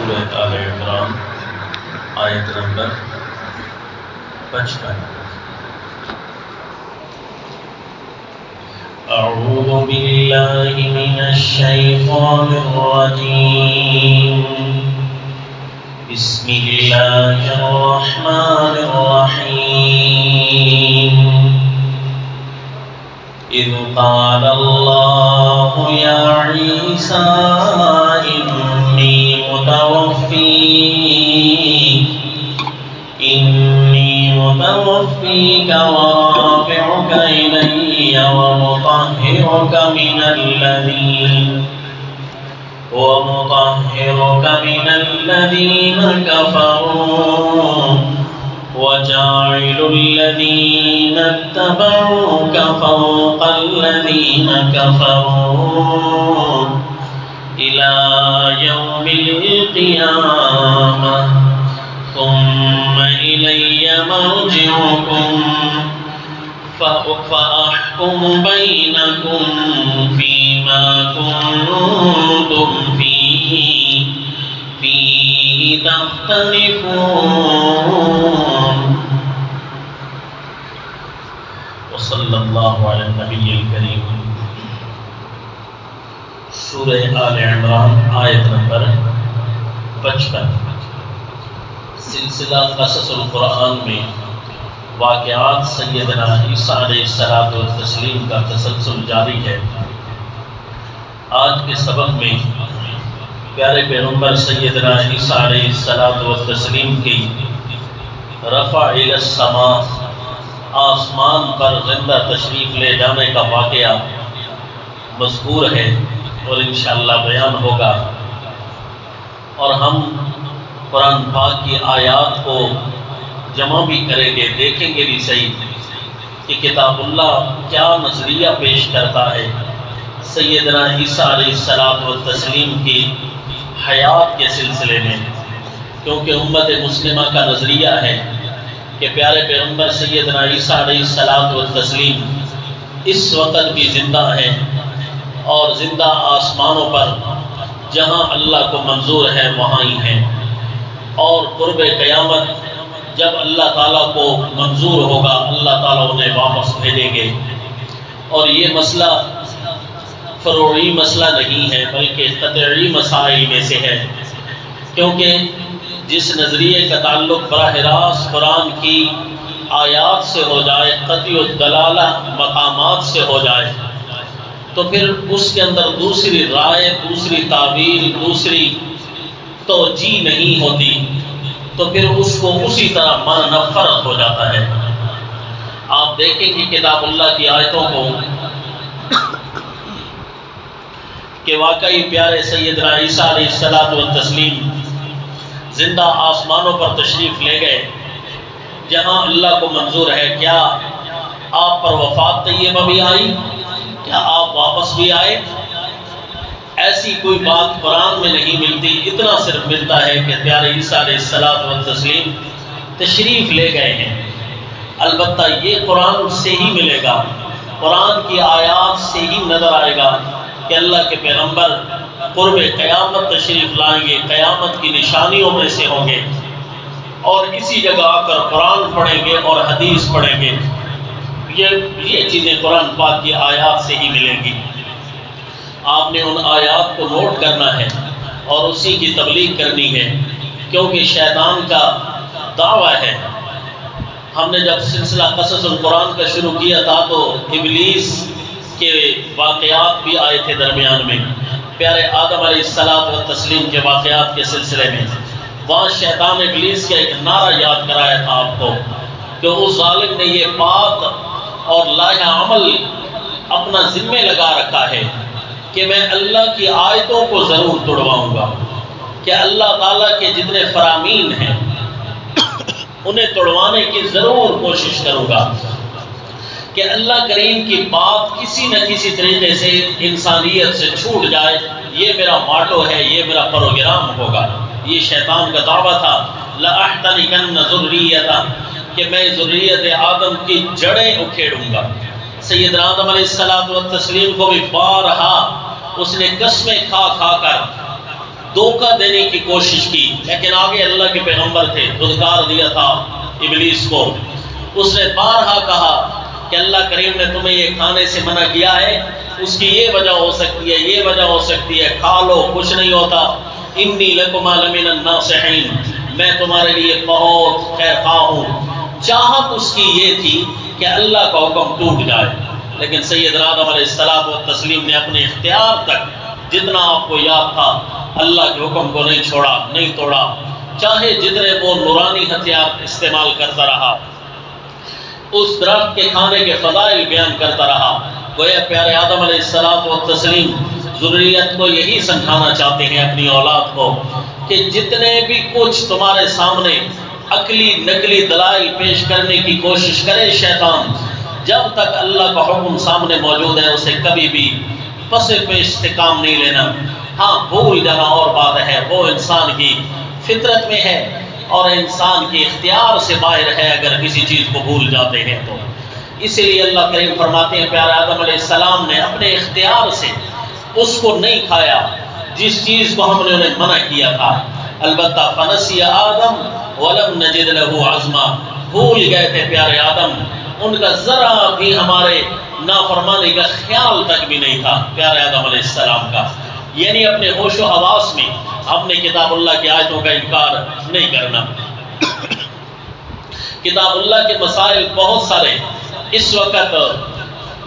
سورہ آل عمران آیت نمبر 55۔ اعوذ باللہ من الشیطان الرجیم، بسم اللہ الرحمن الرحیم۔ اذ قال اللہ یا عیسیٰ انی متوفیک ورافعک الی ومطہرک من الذین کفروا وجاعل الذین اتبعوک فوق الذین کفروا إلى يوم القيامة ثم إلي مرجعكم فأحكم بينكم فيما كنتم فيه تختلفون۔ وصلى الله على النبي الكريم۔ سورہ آل عمران آیت نمبر 55۔ سلسلہ قصص القرآن میں واقعات سیدنا عیسیٰ علیہ السلام کا تسلسل جاری ہے۔ آج کے سبق میں پیارے پیغمبر سیدنا عیسیٰ علیہ السلام کی رفع الی السماء، آسمان پر زندہ تشریف لے جانے کا واقعہ مذکور ہے اور انشاءاللہ بیان ہوگا، اور ہم قرآن پاک کی آیات کو جمع بھی کریں گے، دیکھیں گے بھی صحیح کہ کتاب اللہ کیا نظریہ پیش کرتا ہے سیدنا عیسیٰ علیہ السلام کی حیات کے سلسلے میں، کیونکہ امت مسلمہ کا نظریہ ہے کہ پیارے پیغمبر سیدنا عیسیٰ علیہ السلام اس وقت بھی زندہ ہیں، اور زندہ آسمانوں پر جہاں اللہ کو منظور ہے وہاں ہی ہیں، اور قرب قیامت جب اللہ تعالیٰ کو منظور ہوگا اللہ تعالیٰ انہیں واپس بھیجیں گے۔ اور یہ مسئلہ فروعی مسئلہ نہیں ہے بلکہ قطعی مسائل میں سے ہے، کیونکہ جس نظریے کا تعلق براہ راست قرآن کی آیات سے ہو جائے، قطعی الدلالہ مقامات سے ہو جائے، تو پھر اس کے اندر دوسری رائے، دوسری تعبیر، دوسری توجیہ نہیں ہوتی، تو پھر اس کو اسی طرح ماننا فرض ہو جاتا ہے۔ آپ دیکھیں کہ کتاب اللہ کی آیتوں کو کہ واقعی پیارے سیدنا عیسیٰ علیہ السلام زندہ آسمانوں پر تشریف لے گئے جہاں اللہ کو منظور ہے۔ کیا آپ پر وفات طیبہ بھی آئی؟ کیا آپ واپس بھی آئے؟ ایسی کوئی بات قرآن میں نہیں ملتی، اتنا صرف ملتا ہے کہ پیارے عیسیٰ علیہ السلام تشریف لے گئے ہیں۔ البتہ یہ قرآن سے ہی ملے گا، قرآن کی آیات سے ہی نظر آئے گا کہ اللہ کے پیغمبر قرب قیامت تشریف لائیں گے، قیامت کی نشانیوں میں سے ہوں گے، اور اسی جگہ آ کر قرآن پڑھیں گے اور حدیث پڑھیں گے۔ یہ چیزیں قرآن پاک کی آیات سے ہی ملیں گی۔ آپ نے ان آیات کو نوٹ کرنا ہے اور اسی کی تبلیغ کرنی ہے، کیونکہ شیطان کا دعویٰ ہے۔ ہم نے جب سلسلہ قصص القرآن کا شروع کیا تھا تو ابلیس کے واقعات بھی آئے تھے درمیان میں، پیارے آدم علیہ السلام کے واقعات کے سلسلے میں۔ وہاں شیطان ابلیس کا ایک نعرہ یاد کرایا تھا آپ کو کہ اس ظالم نے یہ بات اور لائحہ عمل اپنا ذمہ لگا رکھا ہے کہ میں اللہ کی آیتوں کو ضرور توڑواؤں گا، کہ اللہ تعالیٰ کے جتنے فرامین ہیں انہیں توڑوانے کی ضرور کوشش کروں گا، کہ اللہ کریم کی بات کسی نہ کسی طریقے سے انسانیت سے چھوٹ جائے۔ یہ میرا ماٹو ہے، یہ میرا پروگرام ہوگا۔ یہ شیطان کا دعویٰ تھا، لَأَحْتَنِكَنَّ ذُرِّيَّتَهُ، کہ میں ذریت آدم کی جڑیں اکھیڑوں گا۔ سیدنا آدم علیہ السلام کو بھی بارہا اس نے قسمیں کھا کھا کر دھوکہ دینے کی کوشش کی، لیکن آگے اللہ کے پیغمبر تھے، دھتکار دیا تھا ابلیس کو۔ اس نے بارہا کہا کہ اللہ کریم نے تمہیں یہ کھانے سے منع کیا ہے، اس کی یہ وجہ ہو سکتی ہے، یہ وجہ ہو سکتی ہے، کھا لو کچھ نہیں ہوتا۔ انی لکما لمن الناصحین، میں تمہارے لیے بہت خیر خواہ ہوں۔ چاہت اس کی یہ تھی کہ اللہ کا حکم ٹوٹ جائے، لیکن سیدنا آدم علیہ السلام و تسلیم نے اپنے اختیار تک جتنا آپ کو یاد تھا اللہ کے حکم کو نہیں چھوڑا، نہیں توڑا، چاہے جتنے وہ نورانی ہتھیار استعمال کرتا رہا، اس درخت کے کھانے کے فضائل بیان کرتا رہا۔ گویا پیارے آدم علیہ السلام و تسلیم ذریت کو یہی سمجھانا چاہتے ہیں اپنی اولاد کو کہ جتنے بھی کچھ تمہارے سامنے عقلی نقلی دلائل پیش کرنے کی کوشش کرے شیطان، جب تک اللہ کا حکم سامنے موجود ہے اسے کبھی بھی پس پیش سے کام نہیں لینا۔ ہاں بھول جانا اور بات ہے، وہ انسان کی فطرت میں ہے اور انسان کے اختیار سے باہر ہے اگر کسی چیز کو بھول جاتے ہیں تو۔ اسی لیے اللہ کریم فرماتے ہیں پیارے آدم علیہ السلام نے اپنے اختیار سے اس کو نہیں کھایا جس چیز کو ہم نے انہیں منع کیا تھا۔ البتہ فنسی آدم ولم نجد له عزما، بھول گئے تھے پیارے آدم، ان کا ذرا بھی ہمارے نافرمانی کا خیال تک بھی نہیں تھا پیارے آدم علیہ السلام کا، یعنی اپنے ہوش و حواس میں ہم نے کتاب اللہ کی آیتوں کا انکار نہیں کرنا۔ کتاب اللہ کے مسائل بہت سارے اس وقت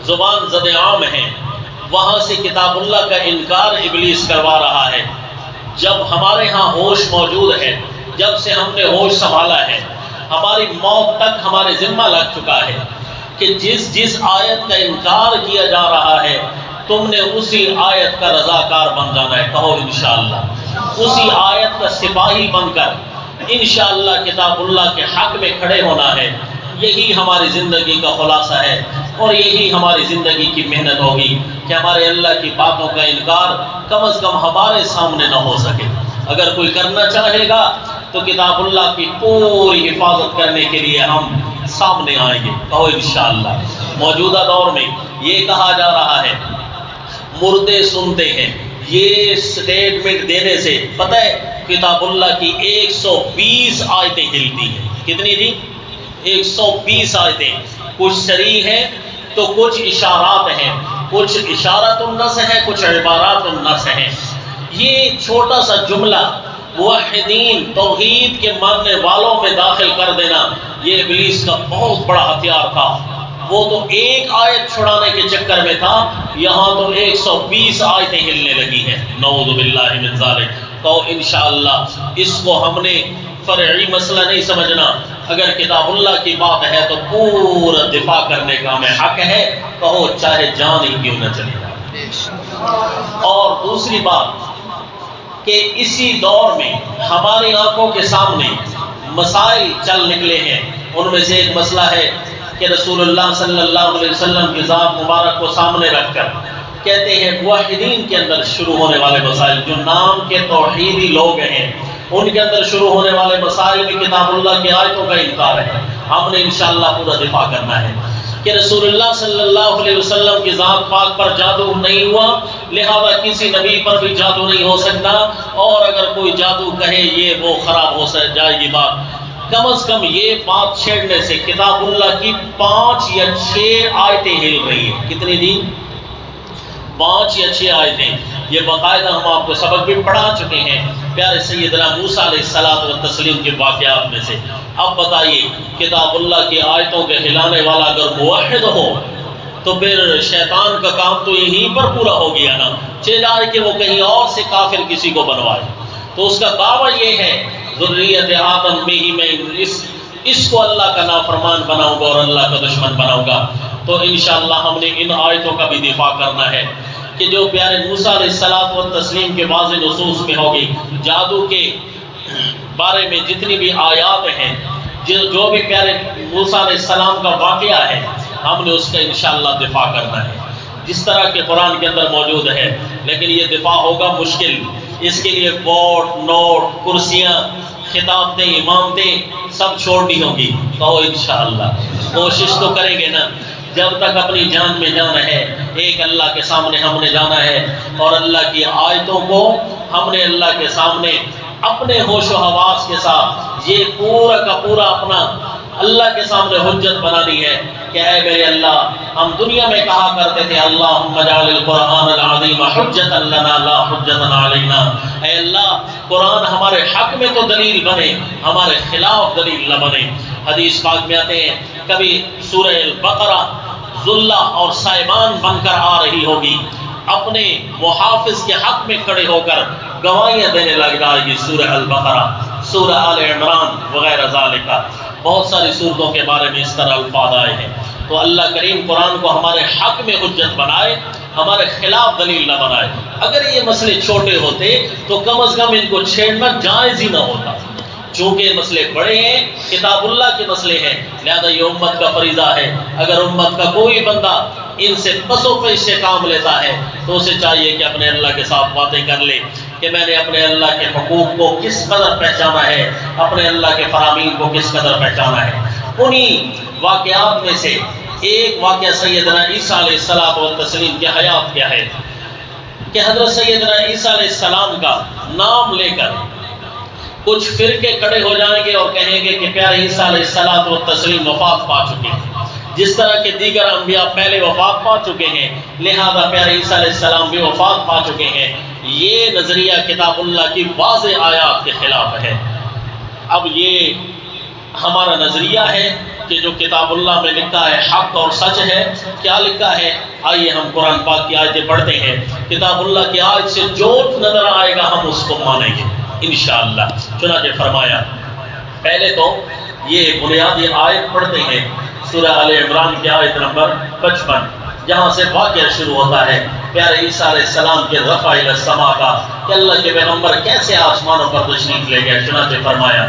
زبان زد عام ہیں، وہاں سے کتاب اللہ کا انکار ابلیس کروا رہا ہے۔ جب ہمارے ہاں ہوش موجود ہے، جب سے ہم نے ہوش سنبھالا ہے، ہماری موت تک ہمارے ذمہ لگ چکا ہے کہ جس آیت کا انکار کیا جا رہا ہے تم نے اسی آیت کا رضاکار بن جانا ہے، کہو انشاءاللہ، اسی آیت کا سپاہی بن کر انشاءاللہ کتاب اللہ کے حق میں کھڑے ہونا ہے۔ یہی ہماری زندگی کا خلاصہ ہے اور یہی ہماری زندگی کی محنت ہوگی کہ ہمارے اللہ کی باتوں کا انکار کم از کم ہمارے سامنے نہ ہو سکے۔ اگر کوئی کرنا چاہے گا تو کتاب اللہ کی پوری حفاظت کرنے کے لیے ہم سامنے آئیں گے، کہو انشاءاللہ۔ موجودہ دور میں یہ کہا جا رہا ہے مردے سنتے ہیں، یہ سٹیٹمنٹ دینے سے پتہ ہے کتاب اللہ کی 120 آیتیں ہلتی ہیں۔ کتنی تھی؟ 120 آیتیں، کچھ صریح ہیں تو کچھ اشارات ہیں، کچھ اشارات النص ہیں، کچھ عبارات النص ہیں۔ یہ چھوٹا سا جملہ موحدین توحید کے ماننے والوں میں داخل کر دینا یہ ابلیس کا بہت بڑا ہتھیار تھا۔ وہ تو ایک آیت چھڑانے کے چکر میں تھا، یہاں تو 120 آیتیں ہلنے لگی ہیں، نعوذ باللہ من ذالک۔ تو انشاءاللہ اس کو ہم نے فرعی مسئلہ نہیں سمجھنا، اگر کتاب اللہ کی بات ہے تو پورا دفاع کرنے کا ہمیں حق ہے، کہو چاہے جان ہی کیوں نہ چلے جائے۔ اور دوسری بات کہ اسی دور میں ہماری آنکھوں کے سامنے مسائل چل نکلے ہیں، ان میں سے ایک مسئلہ ہے کہ رسول اللہ صلی اللہ علیہ وسلم کی ذات مبارک کو سامنے رکھ کر کہتے ہیں موحدین کے اندر شروع ہونے والے مسائل، جو نام کے توحیدی لوگ ہیں ان کے اندر شروع ہونے والے مسائل میں کتاب اللہ کی آیتوں کا انکار ہے۔ ہم نے انشاءاللہ پورا دفاع کرنا ہے کہ رسول اللہ صلی اللہ علیہ وسلم کی ذات پاک پر جادو نہیں ہوا، لہذا کسی نبی پر بھی جادو نہیں ہو سکتا، اور اگر کوئی جادو کہے یہ وہ خراب ہو جائے گی بات۔ کم از کم یہ بات چھیڑنے سے کتاب اللہ کی 5 یا 6 آیتیں ہل رہی ہیں۔ کتنی دن؟ 5 یا 6 آیتیں، یہ باقاعدہ ہم آپ کو سبق بھی پڑھا چکے ہیں پیارے سیدنا موسیٰ علیہ الصلوۃ والتسلیم کے واقعات میں سے۔ اب بتائیے کتاب اللہ کی آیتوں کے ہلانے والا اگر موحد ہو تو پھر شیطان کا کام تو یہیں پر پورا ہو گیا نا، چلائے کہ وہ کہیں اور سے کافر کسی کو بنوائے، تو اس کا دعویٰ یہ ہے ذریت آدم میں ہی میں اس کو اللہ کا نافرمان بناؤں گا اور اللہ کا دشمن بناؤں گا۔ تو انشاءاللہ ہم نے ان آیتوں کا بھی دفاع کرنا ہے کہ جو پیارے موسیٰ علیہ الصلوۃ والتسلیم کے واضح نصوص میں ہوگی، جادو کے بارے میں جتنی بھی آیات ہیں، جو بھی پیارے موسیٰ علیہ السلام کا واقعہ ہے، ہم نے اس کا انشاءاللہ دفاع کرنا ہے جس طرح کے قرآن کے اندر موجود ہے، لیکن یہ دفاع ہوگا مشکل۔ اس کے لیے ووٹ، نوٹ، کرسیاں، خطابتیں، امامتیں سب چھوڑنی ہوگی، تو انشاءاللہ کوشش تو کریں گے نا۔ جب تک اپنی جان میں جانا ہے، ایک اللہ کے سامنے ہم نے جانا ہے اور اللہ کی آیتوں کو ہم نے اللہ کے سامنے اپنے ہوش و حواس کے ساتھ یہ پورا کا پورا اپنا اللہ کے سامنے حجت بنانی ہے کہ اے میرے اللہ، ہم دنیا میں کہا کرتے تھے اللہم اجعل القرآن العظیم حجتا لنا لا حجتا علینا، اے اللہ قرآن ہمارے حق میں تو دلیل بنے، ہمارے خلاف دلیل نہ بنے۔ حدیث پاک میں آتے ہیں کبھی سورہ البقرہ ذلہ اور سائبان بن کر آ رہی ہوگی، اپنے محافظ کے حق میں کھڑے ہو کر گواہیاں دینے لگ جائے گی، سورہ البقرہ، سورہ آل عمران وغیرہ ذالکہ، بہت ساری صورتوں کے بارے میں اس طرح الفاظ آئے ہیں۔ تو اللہ کریم قرآن کو ہمارے حق میں حجت بنائے، ہمارے خلاف دلیل نہ بنائے۔ اگر یہ مسئلے چھوٹے ہوتے تو کم از کم ان کو چھیڑنا جائز ہی نہ ہوتا، چونکہ یہ مسئلے بڑے ہیں، کتاب اللہ کے مسئلے ہیں، لہذا یہ امت کا فریضہ ہے۔ اگر امت کا کوئی بندہ ان سے پسو پیش سے کام لیتا ہے تو اسے چاہیے کہ اپنے اللہ کے ساتھ باتیں کر لے کہ میں نے اپنے اللہ کے حقوق کو کس قدر پہچانا ہے، اپنے اللہ کے فرامین کو کس قدر پہچانا ہے۔ انہی واقعات میں سے ایک واقعہ سیدنا عیسیٰ علیہ السلام و تسلیم کی حیات کیا ہے کہ حضرت سیدنا عیسیٰ علیہ السلام کا نام لے کر کچھ فرقے کھڑے ہو جائیں گے اور کہیں گے کہ پیارے عیسیٰ علیہ السلام و تسلیم وفات پا چکے ہیں، جس طرح کے دیگر انبیاء پہلے وفات پا چکے ہیں، لہذا پیارے عیسیٰ علیہ السلام بھی وفات پا چکے ہیں۔ یہ نظریہ کتاب اللہ کی واضح آیات کے خلاف ہے۔ اب یہ ہمارا نظریہ ہے کہ جو کتاب اللہ میں لکھا ہے حق اور سچ ہے۔ کیا لکھا ہے؟ آئیے ہم قرآن پاک کی آیتیں پڑھتے ہیں۔ کتاب اللہ کی آیت سے جو نظر آئے گا ہم اس کو مانیں گے انشاءاللہ۔ چنانچہ فرمایا، پہلے تو یہ بنیادی آیت پڑھتے ہیں سورہ آل عمران کی آیت نمبر 55، جہاں سے واقعہ شروع ہوتا ہے پیارے عیسیٰ علیہ السلام کے رفع الی السماء کا، کہ اللہ کے پیغمبر کیسے آسمانوں پر تشریف لے گئے۔ چنانچہ فرمایا،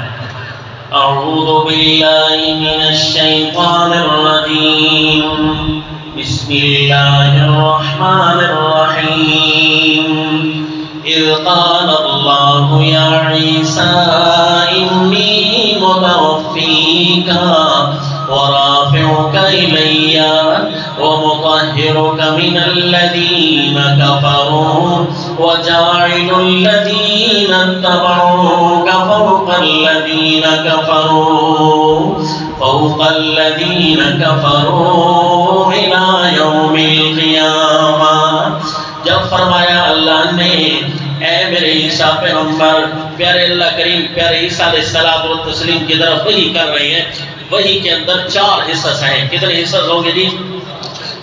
اعوذ باللہ من الشیطان الرجیم، بسم اللہ الرحمن الرحیم، اذ قال اللہ یا عیسیٰ انی متوفیک ورافعك إلي ومطهرك من الذين كفروا وجاعل الذين اتبعوك فوق الذين كفروا إلى يوم القيامة۔ جب فرمایا اللہ نے اے میرے عیسیٰ پیغمبر، پیارے اللہ کریم پیارے عیسیٰ علیہ الصلوۃ والتسلیم کی طرف وحی کر رہے ہیں، وحی کے اندر 4 حصص ہیں۔ کتنے حصص ہوں گے جی؟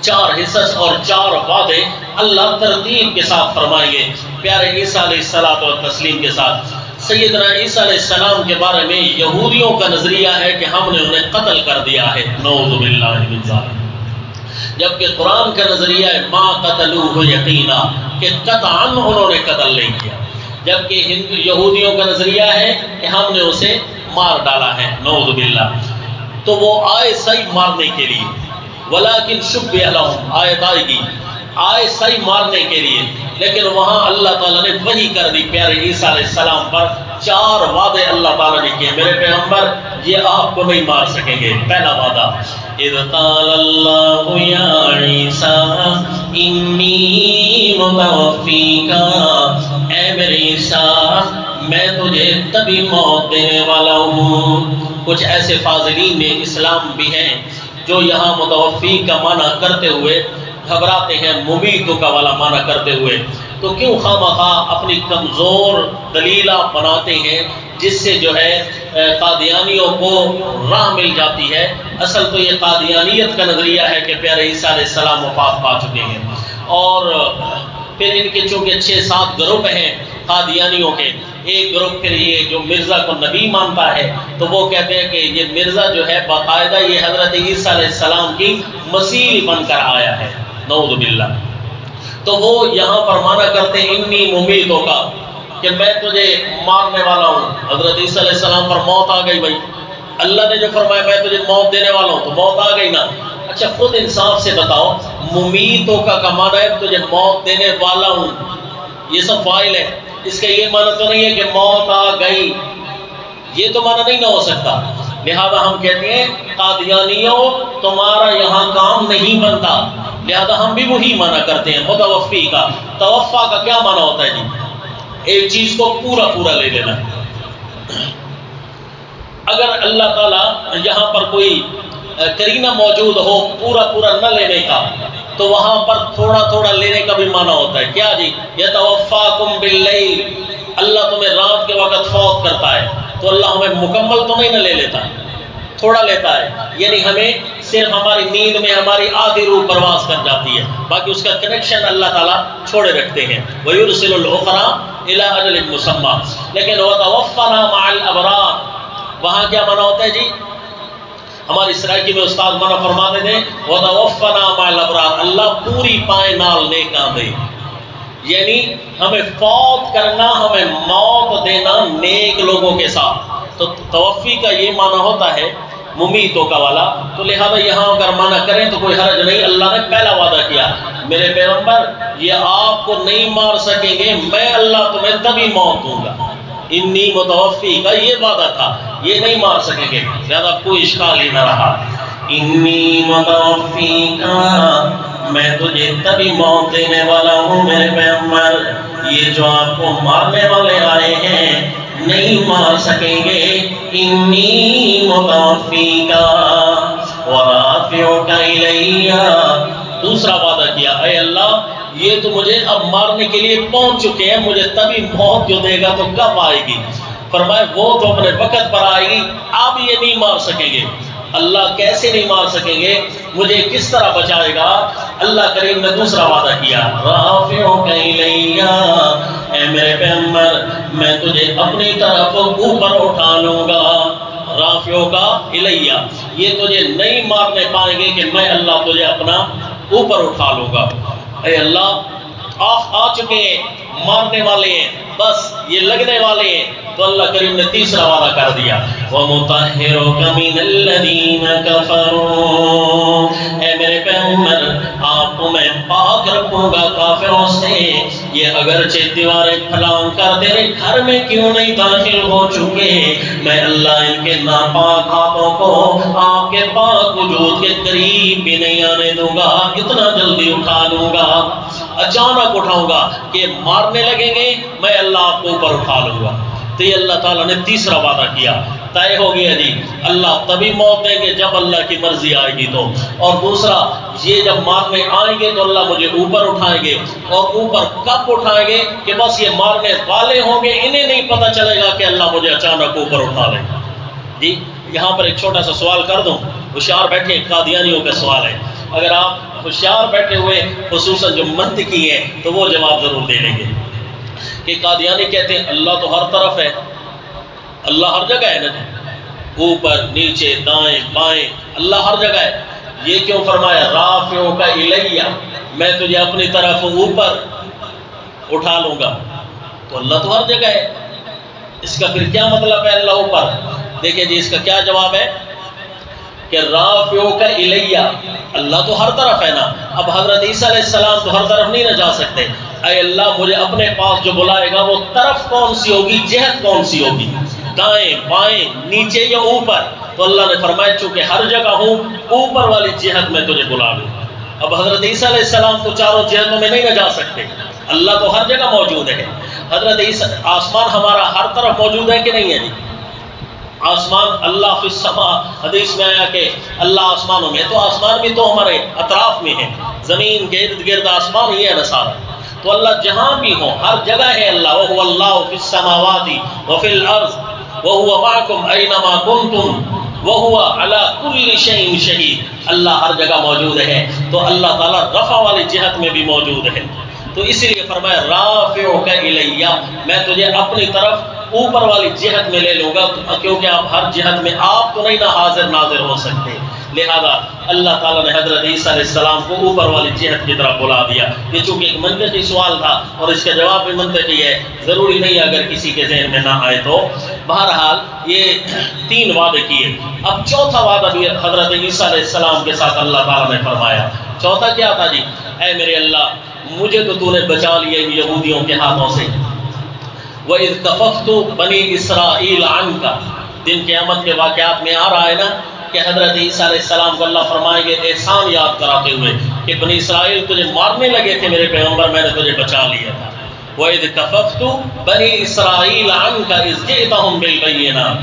4 حصص اور 4 وعدے اللہ ترتیب کے ساتھ فرمائیں گے پیارے عیسیٰ علیہ الصلوۃ والتسلیم کے ساتھ۔ سیدنا عیسیٰ علیہ السلام کے بارے میں یہودیوں کا نظریہ ہے کہ ہم نے انہیں قتل کر دیا ہے، نعوذ باللہ من ذالک، جبکہ قرآن کا نظریہ ہے ما قتلوہ یقینا، کہ قطعاً انہوں نے قتل نہیں کیا، جبکہ یہودیوں کا نظریہ ہے کہ ہم نے اسے مار ڈالا ہے، نعوذ باللہ۔ تو وہ آئے صحیح مارنے کے لیے، ولیکن شبہ لہم، آیت آئے گی، آئے صحیح مارنے کے لیے، لیکن وہاں اللہ تعالیٰ نے وحی کر دی پیارے عیسیٰ علیہ السلام پر 4 وعدے اللہ تعالیٰ نے کیے، میرے پیغمبر یہ آپ کو نہیں مار سکیں گے۔ پہلا وعدہ، اذ قال اللہ یا عیسیٰ انی متوفیک، اے میرے عیسیٰ میں تجھے تبھی موت دینے والا ہوں۔ کچھ ایسے فاضلین اسلام بھی ہیں جو یہاں متوفی کا معنی کرتے ہوئے گھبراتے ہیں، ممیتوں کا والا معنی کرتے ہوئے، تو کیوں خواہ اپنی کمزور دلیلہ بناتے ہیں جس سے جو ہے قادیانیوں کو راہ مل جاتی ہے۔ اصل تو یہ قادیانیت کا نظریہ ہے کہ پیارے عیسیٰ علیہ السلام وفات پا چکے ہیں، اور پھر ان کے چونکہ 6-7 گروپ ہیں قادیانیوں کے۔ ایک گروپ پھر یہ جو مرزا کو نبی مانتا ہے تو وہ کہتے ہیں کہ یہ مرزا جو ہے باقاعدہ یہ حضرت عیسیٰ علیہ السلام کی مسیح بن کر آیا ہے، نعوذ باللہ۔ تو وہ یہاں پر مانا کرتے ہیں انی ممیتوں کا، کہ میں تجھے مارنے والا ہوں۔ حضرت عیسیٰ علیہ السلام پر موت آ گئی، بھائی اللہ نے جو فرمایا میں تجھے موت دینے والا ہوں تو موت آ گئی نا۔ اچھا خود انصاف سے بتاؤ، ممیتوں کا معنی ہے تجھے موت دینے والا ہوں، یہ سب فاعل ہے، اس کا یہ معنی تو نہیں ہے کہ موت آ گئی، یہ تو معنی نہیں نہ ہو سکتا۔ لہذا ہم کہتے ہیں قادیانیوں تمہارا یہاں کام نہیں بنتا، لہذا ہم بھی وہی معنی کرتے ہیں متوفی کا۔ توفا کا کیا معنی ہوتا ہے جی؟ ایک چیز کو پورا پورا لے لینا. اگر اللہ تعالیٰ یہاں پر کوئی کرینہ موجود ہو پورا پورا نہ لینے کا تو وہاں پر تھوڑا تھوڑا لینے کا بھی معنی ہوتا ہے. کیا جی؟ یتوفاکم باللیل، اللہ تمہیں رات کے وقت فوت کرتا ہے تو اللہ ہمیں مکمل تو نہیں نہ لے لیتا، تھوڑا لیتا ہے. یعنی ہمیں صرف ہماری نیند میں ہماری آدھی روح پرواز کر جاتی ہے، باقی اس کا کنیکشن اللہ تعالیٰ چھوڑے رکھتے ہیں. وَيُرْسِلُ الْأُخْرَىٰ إِلَىٰ أَجَلٍ مُّسَمًّى. لیکن وَتَوَفَّنَا مَعَ الْأَبْرَارِ، وہاں کیا منع ہوتا ہے جی؟ ہماری سرائکی میں استاد منع فرماتے تھے وَتَوَفَّنَا مَعَ الْأَبْرَارِ، اللہ پوری پائے نال نیکاں دے. یعنی ہمیں فوت کرنا، ہمیں موت دینا نیک لوگوں کے ساتھ. تو توفی کا یہ معنی ہوتا ہے ممیتوں کا والا. تو لہذا یہاں اگر منع کریں تو کوئی حرج نہیں. اللہ نے پہلا وعدہ کیا میرے پیغمبر یہ آپ کو نہیں مار سکیں گے، میں اللہ تمہیں تبھی موت دوں گا. انی متوفی کا یہ وعدہ تھا، یہ نہیں مار سکیں گے. لہذا کوئی اشکال ہی نہ رہا. انی متوفی کا، میں تجھے تبھی موت دینے والا ہوں میرے پیغمبر. یہ جو آپ کو مارنے والے آئے ہیں نہیں مار سکیں گے. انی متوفی کا ورافعک الی. دوسرا وعدہ کیا اے اللہ یہ تو مجھے اب مارنے کے لیے پہنچ چکے ہیں، مجھے تبھی موت جو دے گا تو کب آئے گی؟ فرمایا وہ تو اپنے وقت پر آئے گی، آپ یہ نہیں مار سکیں گے. اللہ کیسے نہیں مار سکیں گے؟ مجھے کس طرح بچائے گا؟ اللہ کریم نے دوسرا وعدہ کیا رافعک الی، اے میرے پیغمبر میں تجھے اپنی طرف اوپر اٹھا لوں گا. رافعک الی، یہ تجھے نہیں مارنے پائیں گے کہ میں اللہ تجھے اپنا اوپر اٹھا لوں گا. اے اللہ آ چکے ہیں، مارنے والے ہیں، بس یہ لگنے والے ہیں. تو اللہ کریم نے تیسرا وعدہ کر دیا وَمُطَهِّرُكَ مِنَ الَّذِينَ كَفَرُوا، اے میرے پیغمبر آپ کو میں پاک رکھوں گا کافروں سے. یہ اگرچہ دیواریں پھلانگ کر تیرے گھر میں کیوں نہیں داخل ہو چکے، میں اللہ ان کے ناپاک ہاتھوں کو آپ کے پاک وجود کے قریب بھی نہیں آنے دوں گا. اتنا جلدی اٹھا لوں گا، اچانک اٹھاؤں گا کہ مارنے لگیں گے میں اللہ آپ کو اوپر اٹھا لوں گا. تو یہ اللہ تعالیٰ نے تیسرا وعدہ کیا. طے ہو گیا جی اللہ تبھی موت دیں گے جب اللہ کی مرضی آئے گی تو. اور دوسرا یہ جب مارنے آئیں گے تو اللہ مجھے اوپر اٹھائیں گے. اور اوپر کب اٹھائیں گے کہ بس یہ مارنے والے ہوں گے، انہیں نہیں پتہ چلے گا کہ اللہ مجھے اچانک اوپر اٹھا لے گا. جی یہاں پر ایک چھوٹا سا سوال کر دوں، ہوشیار بیٹھے قادیانیوں کا سوال ہے. اگر آپ ہوشیار بیٹھے ہوئے خصوصاً جو منطقی ہیں تو وہ جواب ضرور دے لیں گے کہ قادیانی کہتے ہیں اللہ تو ہر طرف ہے، اللہ ہر جگہ ہے نا جی، اوپر نیچے دائیں بائیں اللہ ہر جگہ ہے. یہ کیوں فرمایا رافعک الی، میں تجھے اپنی طرف اوپر اٹھا لوں گا؟ تو اللہ تو ہر جگہ ہے، اس کا پھر کیا مطلب ہے اللہ اوپر؟ دیکھیں جی اس کا کیا جواب ہے کہ رافعک الی، اللہ تو ہر طرف ہے نا. اب حضرت عیسیٰ علیہ السلام تو ہر طرف نہیں نہ جا سکتے. اے اللہ مجھے اپنے پاس جو بلائے گا وہ طرف کون سی ہوگی، جہت کون سی ہوگی، دائیں بائیں نیچے یا اوپر؟ تو اللہ نے فرمایا چونکہ ہر جگہ ہوں اوپر والی جہت میں تجھے بلا لوں. اب حضرت عیسیٰ علیہ السلام تو چاروں جہتوں میں نہیں نہ جا سکتے، اللہ تو ہر جگہ موجود ہے. حضرت عیسیٰ آسمان ہمارا ہر طرف موجود ہے کہ نہیں ہے جی؟ آسمان اللہ فی السماء، حدیث میں آیا کہ اللہ آسمانوں میں، تو آسمان بھی تو ہمارے اطراف میں ہے، زمین کے ارد گرد آسمان ہی ہے نا سارا. تو اللہ جہاں بھی ہو ہر جگہ ہے اللہ. وَهُوَ اللَّهُ فِي السَّمَاوَاتِ وَفِي الْأَرْضِ وَهُوَ مَعَكُمْ أَيْنَمَا كُنْتُمْ وَهُوَ عَلَى كُلِّ شَيْءٍ شَهِيدٌ. اللہ ہر جگہ موجود ہے. تو اللہ تعالیٰ رفع والی جہت میں بھی موجود ہے. تو اس لیے فرمایا رافعک الی، میں تجھے اپنی طرف اوپر والی جہت میں لے لوں گا، کیونکہ آپ ہر جہت میں آپ تو نہیں نہ حاضر ناظر ہو سکتے. لہذا اللہ تعالیٰ نے حضرت عیسیٰ علیہ السلام کو اوپر والی جہت کی طرف بلا دیا. یہ چونکہ ایک منطقی سوال تھا اور اس کا جواب بھی منطقی ہے، ضروری نہیں اگر کسی کے ذہن میں نہ آئے تو. بہرحال یہ 3 وعدے کیے. اب چوتھا وعدہ بھی حضرت عیسیٰ علیہ السلام کے ساتھ اللہ تعالیٰ نے فرمایا. چوتھا کیا تھا جی؟ اے میرے اللہ مجھے تو نے بچا لیا یہودیوں کے ہاتھوں سے. وَإِذْ كَفَفْتُ بَنِي إِسْرَائِيلَ عَنْكَ، دن قیامت کے واقعات میں آ رہا ہے نا کہ حضرت عیسیٰ علیہ السلام کو اللہ فرمائیں گے احسان یاد کراتے ہوئے کہ بنی اسرائیل تجھے مارنے لگے تھے میرے پیغمبر، میں نے تجھے بچا لیا تھا. وَإِذْ كَفَفْتُ بَنِي إِسْرَائِيلَ عَنْكَ إِذْ جِئْتَهُمْ بِالْبَيِّنَاتِ۔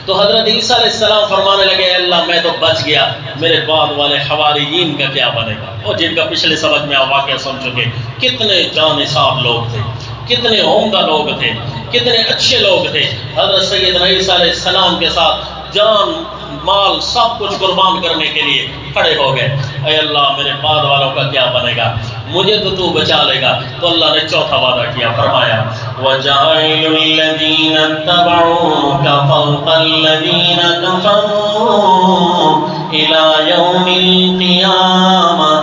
تو حضرت عیسیٰ علیہ السلام فرمانے لگے اللہ میں تو بچ گیا، میرے بعد والے حواریین کا کیا بنے گا؟ اور جن کا پچھلے سبق میں آپ واقعہ سن چکے، کتنے جانصاف لوگ تھے، کتنے عمدہ لوگ تھے، کتنے اچھے لوگ تھے، حضرت سیدنا عیسیٰ علیہ السلام کے ساتھ جان مال سب کچھ قربان کرنے کے لیے کھڑے ہو گئے۔ اے اللہ میرے بعد والوں کا کیا بنے گا؟ مجھے تو بچا لے گا۔ تو اللہ نے چوتھا وعدہ کیا، فرمایا وَجَعَلُ الَّذِينَ اتَّبَعُوكَ فَوْقَ الَّذِينَ كَفَرُوا إِلَى يَوْمِ الْقِيَامَةِ۔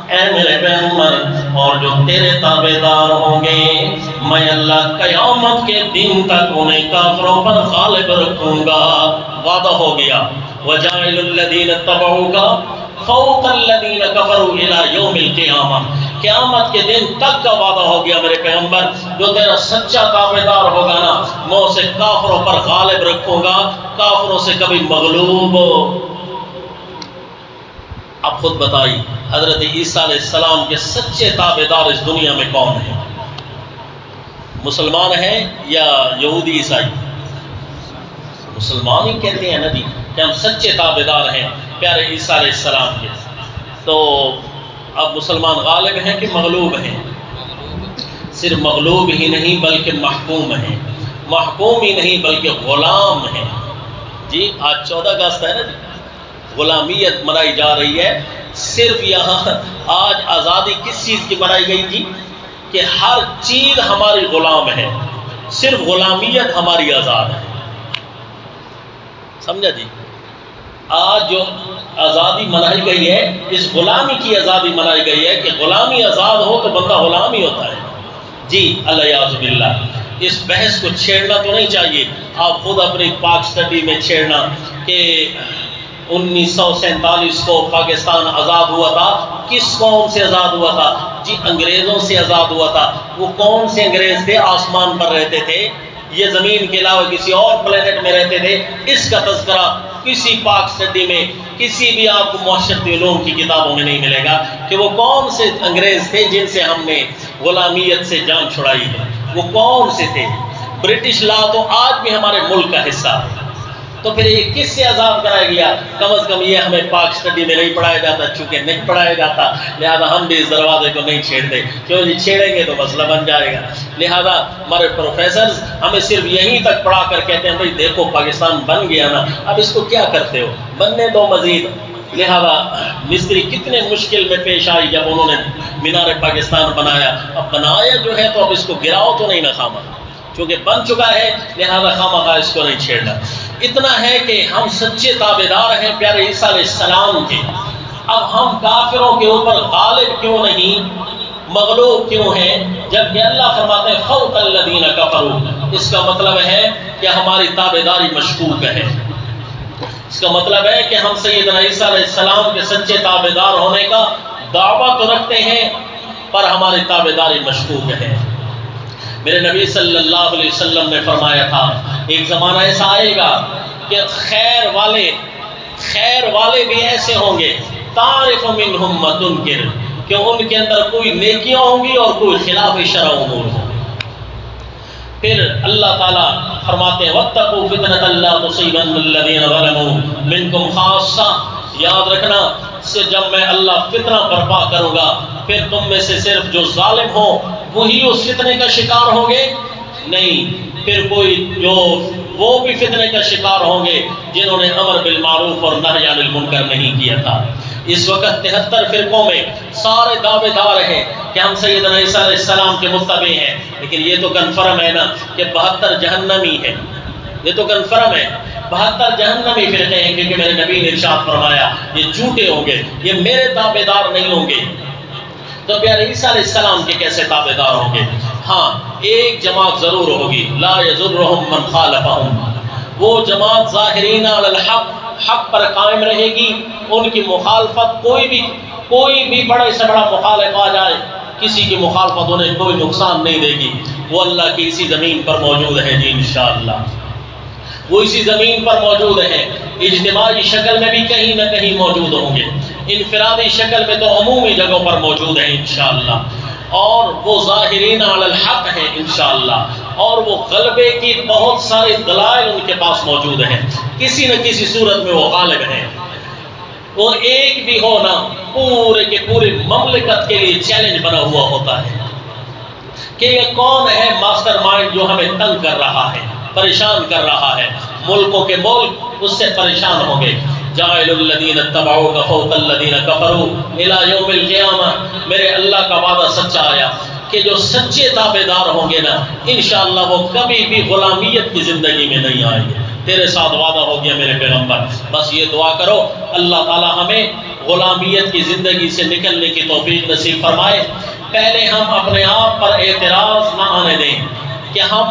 اے میرے پیغمبر، اور جو تیرے تابعدار ہوں گے میں اللہ قیامت کے دن تک انہیں کافروں پر غالب رکھوں گا۔ وعدہ ہو گیا وَجَعَلُ الَّذِينَ اتَّبَعُوكَ فَوْقَ الَّذِينَ كَفَرُوا إِلَى يَوْمِ الْقِيَامَةِ۔ قیامت کے دن تک کا وعدہ ہو گیا میرے پیغمبر، جو تیرا سچا تابعدار ہوگا نا میں اسے کافروں پر غالب رکھوں گا، کافروں سے کبھی مغلوب ہو۔ اب خود بتائی حضرت عیسیٰ علیہ السلام کے سچے تابعدار اس دنیا میں کون ہیں؟ مسلمان ہیں یا یہودی عیسائی؟ مسلمان ہی کہتے ہیں نا جی کہ ہم سچے تابعدار ہیں پیارے عیسیٰ علیہ السلام کے۔ تو اب مسلمان غالب ہیں کہ مغلوب ہیں؟ صرف مغلوب ہی نہیں بلکہ محکوم ہیں، محکوم ہی نہیں بلکہ غلام ہیں۔ جی آج 14 اگست ہے نا جی، غلامیت منائی جا رہی ہے۔ صرف یہاں آج آزادی کس چیز کی منائی گئی تھی؟ کہ ہر چیز ہماری غلام ہے، صرف غلامیت ہماری آزاد ہے۔ سمجھا جی؟ آج جو آزادی منائی گئی ہے اس غلامی کی آزادی منائی گئی ہے کہ غلامی آزاد ہو تو بندہ غلام ہی ہوتا ہے۔ جی الیاذ باللہ، اس بحث کو چھیڑنا تو نہیں چاہیے۔ آپ خود اپنی پاک اسٹڈی میں چھیڑنا کہ 1947 کو پاکستان آزاد ہوا تھا، کس قوم سے آزاد ہوا تھا؟ جی انگریزوں سے آزاد ہوا تھا۔ وہ کون سے انگریز تھے؟ آسمان پر رہتے تھے، یہ زمین کے علاوہ کسی اور پلینٹ میں رہتے تھے۔ اس کا تذکرہ کسی پاک اسٹڈی میں، کسی بھی آپ کو معاشرتی علوم کی کتابوں میں نہیں ملے گا کہ وہ کون سے انگریز تھے جن سے ہم نے غلامیت سے جان چھڑائی ہے۔ وہ کون سے تھے؟ برٹش لا تو آج بھی ہمارے ملک کا حصہ ہے، تو پھر یہ کس سے آزاد کرایا گیا؟ کم از کم یہ ہمیں پاک اسٹڈی میں نہیں پڑھایا جاتا، چونکہ نہیں پڑھایا جاتا لہذا ہم بھی اس دروازے کو نہیں چھیڑتے، کیوں جی چھیڑیں گے تو مسئلہ بن جائے گا۔ لہذا ہمارے پروفیسرز ہمیں صرف یہیں تک پڑھا کر کہتے ہیں بھائی دیکھو پاکستان بن گیا نا، اب اس کو کیا کرتے ہو؟ بننے دو مزید۔ لہذا مصری کتنے مشکل میں پیش آئی جب انہوں نے مینار پاکستان بنایا۔ اب بنایا جو ہے تو اب اس کو گراؤ تو نہیں نہ خامہ، چونکہ بن چکا ہے لہذا خامہ اس کو نہیں چھیڑنا۔ اتنا ہے کہ ہم سچے تابعدار ہیں پیارے عیسیٰ علیہ السلام کے۔ اب ہم کافروں کے اوپر غالب کیوں نہیں، مغلوب کیوں ہیں؟ جبکہ اللہ فرماتے ہیں فوق الذین کفروا، اس کا مطلب ہے کہ ہماری تابعداری مشکوک ہے۔ اس کا مطلب ہے کہ ہم سیدنا عیسیٰ علیہ السلام کے سچے تابعدار ہونے کا دعویٰ تو رکھتے ہیں پر ہماری تابعداری مشکوک ہے۔ میرے نبی صلی اللہ علیہ وسلم نے فرمایا تھا ایک زمانہ ایسا آئے گا کہ خیر والے بھی ایسے ہوں گے، تعرف منہم ما تنکر، کہ ان کے اندر کوئی نیکیاں ہوں گی اور کوئی خلاف شرع امور ہوں۔ پھر اللہ تعالیٰ فرماتے ہیں واتقوا فتنة لا تصيبن الذين ظلموا منكم خاصة، یاد رکھنا سے جب میں اللہ فتنہ برپا کروں گا پھر تم میں سے صرف جو ظالم ہو وہی اس فتنے کا شکار ہوں گے؟ نہیں، پھر کوئی جو وہ بھی فتنے کا شکار ہوں گے جنہوں نے امر بالمعروف اور نہی عن المنکر نہیں کیا تھا۔ اس وقت 73 فرقوں میں سارے دعوے دار ہیں کہ ہم سیدنا عیسیٰ علیہ السلام کے متبع ہیں، لیکن یہ تو کنفرم ہے نا کہ 72 جہنمی ہیں، یہ تو کنفرم ہے 72 جہنمی فرقے ہیں، کیونکہ میرے نبی نے ارشاد فرمایا یہ جھوٹے ہوں گے، یہ میرے تابع دار نہیں ہوں گے۔ تو پیارے عیسیٰ علیہ السلام کے کیسے تابع دار ہوں گے؟ ہاں ایک جماعت ضرور ہوگی، لا یضرهم من خالفهم، وہ جماعت ظاہرین علی الحق، حق پر قائم رہے گی، ان کی مخالفت کوئی بھی بڑے سے بڑا مخالف آ جائے کسی کی مخالفت انہیں کوئی نقصان نہیں دے گی۔ وہ اللہ کی اسی زمین پر موجود ہے جی انشاءاللہ، وہ اسی زمین پر موجود ہیں، اجتماعی شکل میں بھی کہیں نہ کہیں موجود ہوں گے، انفرادی شکل میں تو عمومی جگہوں پر موجود ہیں انشاءاللہ۔ اور وہ ظاہرین علی الحق ہیں انشاءاللہ، اور وہ غلبے کی بہت سارے دلائل ان کے پاس موجود ہیں، کسی نہ کسی صورت میں وہ غالب ہیں۔ وہ ایک بھی ہونا پورے کے پورے مملکت کے لیے چیلنج بنا ہوا ہوتا ہے کہ یہ کون ہے ماسٹر مائنڈ جو ہمیں تنگ کر رہا ہے، پریشان کر رہا ہے۔ ملکوں کے ملک اس سے پریشان ہوں گے۔ جاعل الذین اتبعوک فوق الذین کفروا الی یوم القیامہ، میرے اللہ کا وعدہ سچا آیا کہ جو سچے تابعدار ہوں گے نا انشاءاللہ وہ کبھی بھی غلامیت کی زندگی میں نہیں آئیں گے۔ تیرے ساتھ وعدہ ہو گیا میرے پیغمبر، بس یہ دعا کرو اللہ تعالی ہمیں غلامیت کی زندگی سے نکلنے کی توفیق نصیب فرمائے۔ پہلے ہم اپنے آپ پر اعتراض نہ آنے دیں کہ ہم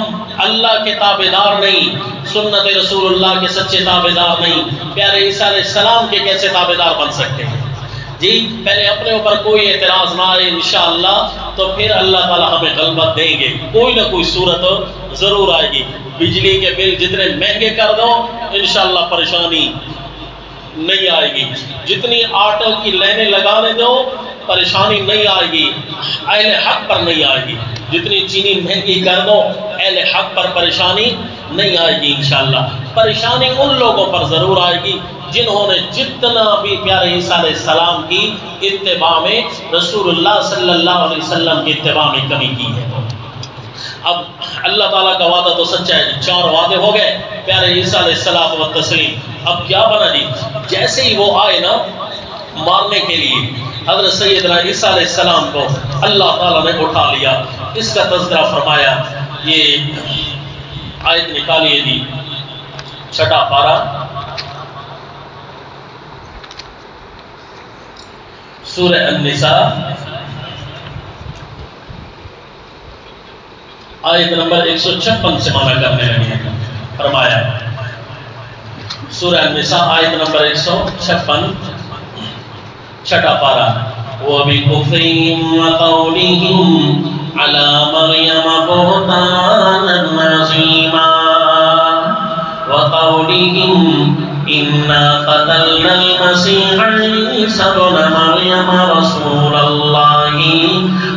اللہ کے تابعدار نہیں، سنت رسول اللہ کے سچے تابعدار نہیں، پیارے عیسیٰ علیہ السلام کے کیسے تابعدار بن سکتے ہیں؟ جی پہلے اپنے اوپر کوئی اعتراض نہ آئے انشاءاللہ تو پھر اللہ تعالی ہمیں غلبت دیں گے، کوئی نہ کوئی صورت ضرور آئے گی۔ بجلی کے بل جتنے مہنگے کر دو انشاءاللہ پریشانی نہیں آئے گی، جتنی آٹو کی لائنیں لگانے دو پریشانی نہیں آئے گی، اہل حق پر نہیں آئے گی، جتنی چینی مہنگی کر دو اہل حق پر پریشانی نہیں آئے گی انشاءاللہ۔ پریشانی ان لوگوں پر ضرور آئے گی جنہوں نے جتنا بھی پیارے عیسیٰ علیہ السلام کی اتباع میں، رسول اللہ صلی اللہ علیہ وسلم کی اتباع میں کمی کی ہے۔ اب اللہ تعالیٰ کا وعدہ تو سچا ہے، 4 وعدے ہو گئے پیارے عیسیٰ علیہ السلام و تسلیم۔ اب کیا بنا جی؟ جیسے ہی وہ آئے نا مارنے کے لیے حضرت سیدنا عیسیٰ علیہ السلام کو اللہ تعالیٰ نے اٹھا لیا۔ اس کا تذکرہ فرمایا، یہ آیت نکالیے جی، 6 پارہ سورہ النساء آیت نمبر 156 سے معنی کرنے لگے۔ فرمایا سورہ النساء آیت نمبر 156 6 پارہ، وَبِكُفْرِهِمْ وَقَوْلِهِمْ عَلَى مَرْيَمَ بُهْتَانًا عَظِيمًا وَقَوْلِهِمْ إِنَّا قَتَلْنَا الْمَسِيحَ عِيسَى ابْنَ مَرْيَمَ رَسُولَ اللَّهِ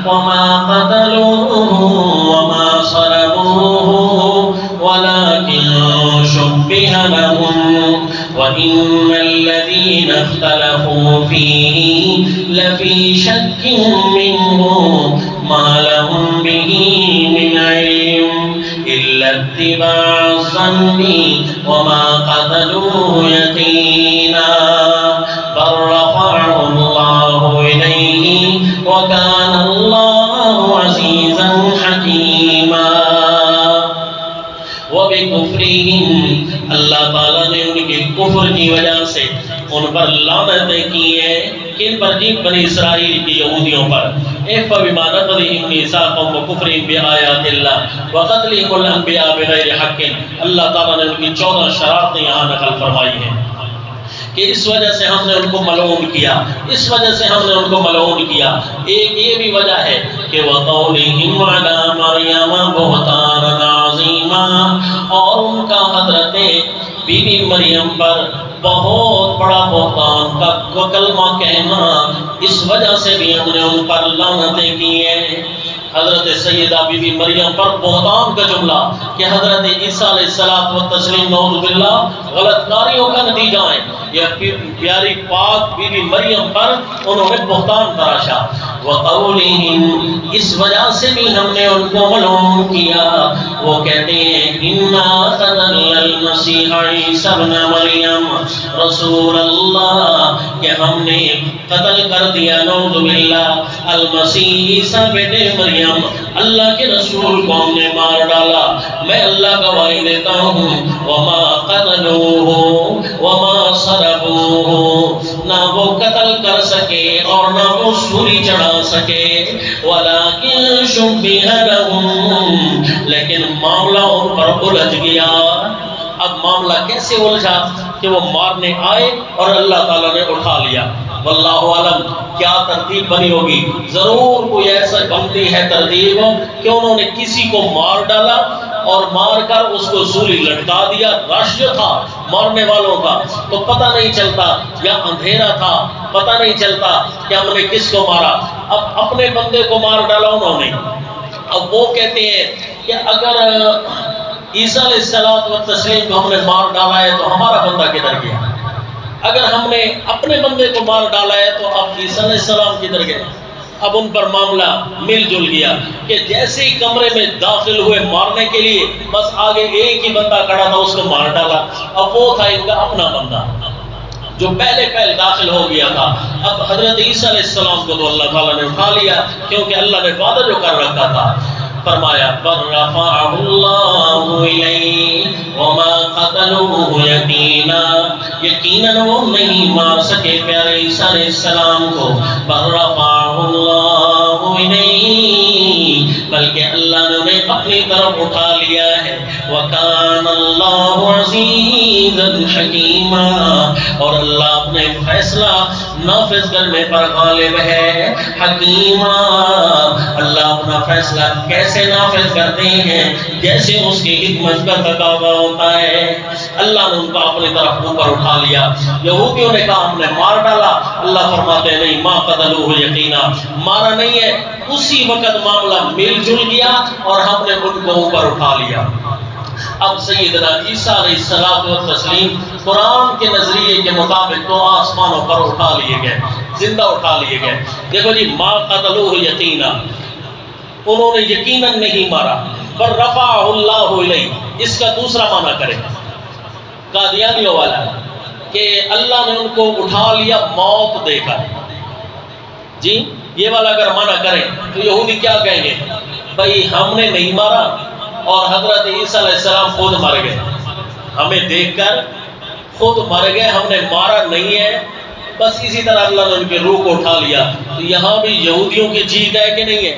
وَمَا قَتَلُوهُ وَمَا صَلَبُوهُ وَلَكِنْ شُبِّهَ لَهُمْ وَإِنَّ الَّذِينَ اخْتَلَفُوا فِيهِ لَفِي شَكٍّ مِّنْهُ مَا لَهُم بِهِ مِنْ عِلْمٍ إِلَّا اتِّبَاعَ الظَّنِّ وَمَا قَتَلُوهُ يَقِينًا بَل رَّفَعَهُ اللَّهُ إِلَيْهِ وَكَانَ اللَّهُ عَزِيزًا حَكِيمًا۔ وَبِكُفْرِهِمْ، اللہ تعالیٰ نے ان کے کفر کی وجہ سے ان پر لعنتیں کی ہیں۔ کن پر؟ جی بنی اسرائیل کی یہودیوں پر۔ فَبِمَا نَقْضِهِم مِّيثَاقَهُمْ وَكُفْرِهِم بِآيَاتِ اللَّهِ وَقَتْلِهِمُ الْأَنبِيَاءَ بِغَيْرِ حَقٍّ، اللہ تعالیٰ نے ان کی 14 شرارتیں یہاں نقل فرمائی ہیں کہ اس وجہ سے ہم نے ان کو ملعون کیا، اس وجہ سے ہم نے ان کو ملعون کیا۔ ایک یہ بھی وجہ ہے کہ وَقَوْلِهِمْ عَلَى مَرْيَمَ بُهْتَانًا عَظِيمًا، اور ان کا حضرت بی بی مریم پر بہت بڑا بہتان کا کلمہ کہنا، اس وجہ سے بھی ہم نے ان پر لعنتیں کی ہیں۔ حضرت سیدہ بی بی مریم پر بہتان کا جملہ کہ حضرت عیسیٰ علیہ السلام و تسلیم نعوذ باللہ غلط کاریوں کا نتیجہ ہے، یہ پیاری پاک بی بی مریم پر انہوں نے بہتان تراشا۔ وَقَوْلِهِمْ، اس وجہ سے بھی ہم نے ان کو ملعون کیا، وہ کہتے ہیں إِنَّا قَتَلْنَا الْمَسِيحَ عِيسَى ابْنَ مَرْيَمَ رَسُولَ اللَّهِ، کہ ہم نے قتل کر دیا نعوذ باللہ المسیح عیسیٰ بیٹے مریم، اللہ کے رسول کو ہم نے مار ڈالا۔ میں اللہ گواہی دیتا ہوں وَمَا قَتَلُوهُ وَمَا صَلَبُوهُ، نہ وہ قتل کر سکے اور نہ وہ سولی چڑھا سکے، وَلَكِنْ شُبِّهَ لَهُمْ، لیکن معاملہ ان پر الجھ گیا۔ اب معاملہ کیسے الجھا کہ وہ مارنے آئے اور اللہ تعالیٰ نے اٹھا لیا۔ واللہ عالم کیا ترتیب بنی ہوگی، ضرور کوئی ایسا بنتی ہے ترتیب کہ انہوں نے کسی کو مار ڈالا اور مار کر اس کو سولی لٹکا دیا۔ رش جو تھا مارنے والوں کا تو پتہ نہیں چلتا، یا اندھیرا تھا پتہ نہیں چلتا کہ ہم نے کس کو مارا۔ اب اپنے بندے کو مار ڈالا انہوں نے. اب وہ کہتے ہیں کہ اگر عیسیٰ علیہ السلام و تسلیم کو ہم نے مار ڈالا ہے تو ہمارا بندہ کدھر گیا؟ اگر ہم نے اپنے بندے کو مار ڈالا ہے تو اب عیسیٰ علیہ السلام کدھر گئے؟ اب ان پر معاملہ مل جل گیا کہ جیسے ہی کمرے میں داخل ہوئے مارنے کے لیے، بس آگے ایک ہی بندہ کھڑا تھا، اس کو مار ڈالا. اب وہ تھا ان کا اپنا بندہ جو پہلے داخل ہو گیا تھا. اب حضرت عیسیٰ علیہ السلام کو تو اللہ تعالیٰ نے اٹھا لیا، کیونکہ اللہ نے وعدہ جو کر رکھا تھا. فرمایا فَرَفَعَهُ اللَّهُ إِلَيْهِ وَمَا قَتَلُوهُ يَقِينًا، یقیناً وہ نہیں مار سکے پیارے عیسیٰ علیہ السلام کو. فَرَفَعَهُ اللَّهُ إِلَيْهِ، بلکہ اللہ نے انہیں اپنی طرف اٹھا لیا ہے. وَكَانَ اللَّهُ عَزِيزًا حَكِيمًا، اور اللہ اپنے فیصلہ نافذ کرنے پر غالب ہے. حکیمہ، اللہ اپنا فیصلہ کیسے نافذ کرتے ہیں جیسے اس کی حکمت کا تقاضا ہوتا ہے. اللہ نے ان کو اپنی طرف اوپر اٹھا لیا. یہودیوں نے کہا ہم نے مار ڈالا، اللہ فرماتے ہیں نہیں، ما قتلوہ یقینا، مارا نہیں ہے. اسی وقت معاملہ مل جل گیا اور ہم نے ان کو اوپر اٹھا لیا. اب سیدنا عیسیٰ علیہ السلام و تسلیم قرآن کے نظریے کے مطابق تو آسمانوں پر اٹھا لیے گئے، زندہ اٹھا لیے گئے. دیکھو جی، ما قتلوہ یقینا، انہوں نے یقیناً نہیں مارا. پر رفعہ اللہ الیہ، اس کا دوسرا معنی کریں قادیانیوں والا کہ اللہ نے ان کو اٹھا لیا موت دے کر. جی یہ والا اگر معنی کریں تو یہودی کیا کہیں گے؟ بھائی ہم نے نہیں مارا اور حضرت عیسیٰ علیہ السلام خود مر گئے، ہمیں دیکھ کر خود مر گئے، ہم نے مارا نہیں ہے. بس اسی طرح اللہ نے ان کے روح کو اٹھا لیا. تو یہاں بھی یہودیوں کی جیت ہے کہ نہیں ہے؟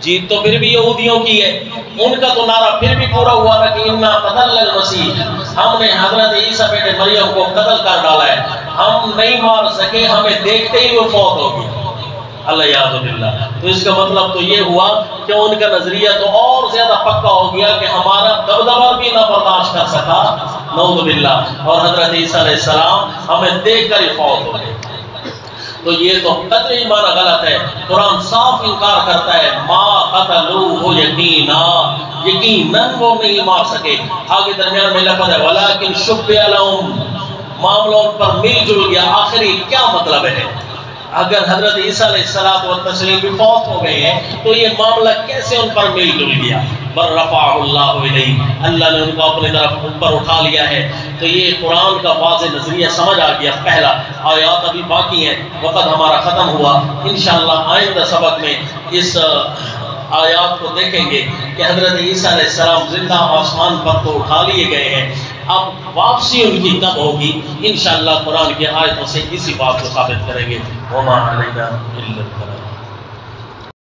جیت تو پھر بھی یہودیوں کی ہے. ان کا تو نعرہ پھر بھی پورا ہوا تھا کہ انا قتلنا المسیح، ہم نے حضرت عیسیٰ بیٹے مریم کو قتل کر ڈالا ہے، ہم نہیں مار سکے، ہمیں دیکھتے ہی وہ فوت ہو گیا. اللہ یاد باللہ. تو اس کا مطلب تو یہ ہوا کہ ان کا نظریہ تو اور زیادہ پکا ہو گیا کہ ہمارا دبدبہ بھی نہ برداشت کر سکا، نعوذ باللہ، اور حضرت عیسیٰ علیہ السلام ہمیں دیکھ کر ہی فوت ہو گئے. تو یہ تو قطعی معنی غلط ہے. قرآن صاف انکار کرتا ہے ما قتلوہ یقینا، یقیناً وہ نہیں مار سکے. آگے درمیان میں لفظ ہے ولیکن شبہ لہم، معاملہ ان پر مل جل گیا. آخری کیا مطلب ہے؟ اگر حضرت عیسیٰ علیہ السلام و تسلیم بھی فوت ہو گئے ہیں تو یہ معاملہ کیسے ان پر مل جل گیا؟ بر رفعہ اللہ الیہ، اللہ نے ان کو اپنی طرف اوپر اٹھا لیا ہے. تو یہ قرآن کا واضح نظریہ سمجھ آ گیا. پہلا آیات ابھی باقی ہیں، وقت ہمارا ختم ہوا. انشاءاللہ آئندہ سبق میں اس آیات کو دیکھیں گے کہ حضرت عیسیٰ علیہ السلام زندہ آسمان پر تو اٹھا لیے گئے ہیں، اب واپسی ان کی کب ہوگی؟ انشاءاللہ قرآن کی آیتوں سے اسی بات کو ثابت کریں گے. وما علینا الا البلاغ.